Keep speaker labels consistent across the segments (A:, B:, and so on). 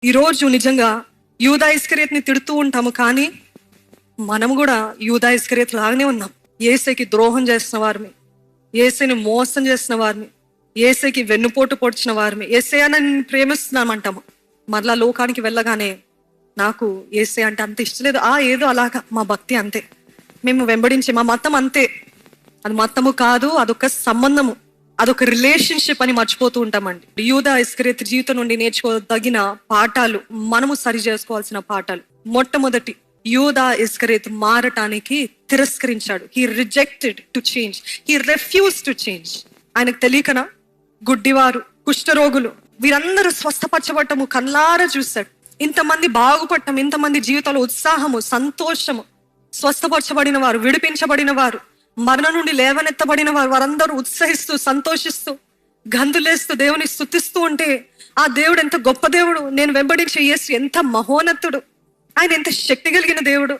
A: ఈరోజు నిజంగా యూదా ఇస్కరియోతుని తిడుతూ ఉంటాము, కానీ మనం కూడా యూదా ఇస్కరియోతు లాగానే ఉన్నాం. యేసుకి ద్రోహం చేసిన వారిని, యేసుని మోసం చేసిన వారిని, యేసుకి వెన్నుపోటు పొడిచిన వారిని, యేసయ్యా నేను ప్రేమిస్తున్నామంటాము. మరలా లోకానికి వెళ్ళగానే నాకు యేసయ్య అంటే అంత ఇష్టం లేదు, ఏదో అలాగా మా భక్తి అంతే, మేము వెంబడించే మా మతం అంతే. అది మతము కాదు, అదొక సంబంధము, అదొక రిలేషన్షిప్ అని మర్చిపోతూ ఉంటామండి. యూదా ఇస్కరియోతు జీవితం నుండి నేర్చుకోదగిన పాఠాలు, మనము సరి చేసుకోవాల్సిన పాఠాలు. మొట్టమొదటి, యూదా ఇస్కరియోతు మారటానికి తిరస్కరించాడు. He rejected to change, he refuse to change. ఆయనకు తెలియకనా గుడ్డివారు, కుష్ఠరోగులు వీరందరూ స్వస్థపరచబడటము కళ్ళారా చూశాడు. ఇంతమంది బాగుపడటం, ఇంతమంది జీవితాలు ఉత్సాహము, సంతోషము, స్వస్థపరచబడిన వారు, విడిపించబడిన వారు, మరణం నుండి లేవనెత్తబడిన వారు, వారందరూ ఉత్సహిస్తూ సంతోషిస్తూ గంతులేస్తూ దేవుని స్తుతిస్తూ ఉంటే, ఆ దేవుడు ఎంత గొప్ప దేవుడు, నేను వెంబడించే యేసు ఎంత మహోన్నతుడు, ఆయన ఎంత శక్తి కలిగిన దేవుడు.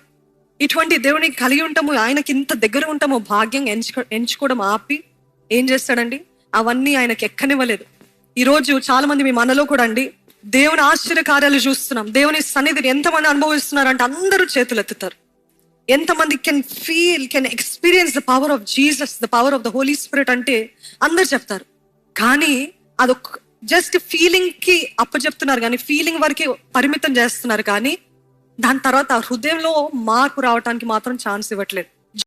A: ఇటువంటి దేవునికి కలిగి ఉంటాము, ఆయనకి ఇంత దగ్గర ఉంటాము, భాగ్యం ఎంచుకోవడం ఆపి ఏం చేస్తాడండి, అవన్నీ ఆయనకి ఎక్కనివ్వలేదు. ఈరోజు చాలా మంది మీ మనలో కూడా అండి, దేవుని ఆశ్చర్య కార్యాలు చూస్తున్నాం, దేవుని సన్నిధిని ఎంతమంది అనుభవిస్తున్నారు అంటే అందరూ చేతులు ఎత్తుతారు. ఎంతమంది can experience the power of Jesus, the power of the Holy Spirit అంటే అందరు చెప్తారు. కానీ అదొక జస్ట్ ఫీలింగ్ కి అప్పచెప్తున్నారు, కానీ ఫీలింగ్ వరకే పరిమితం చేస్తున్నారు. కానీ దాని తర్వాత హృదయంలో మార్పు రావటానికి మాత్రం ఛాన్స్ ఇవ్వట్లేదు.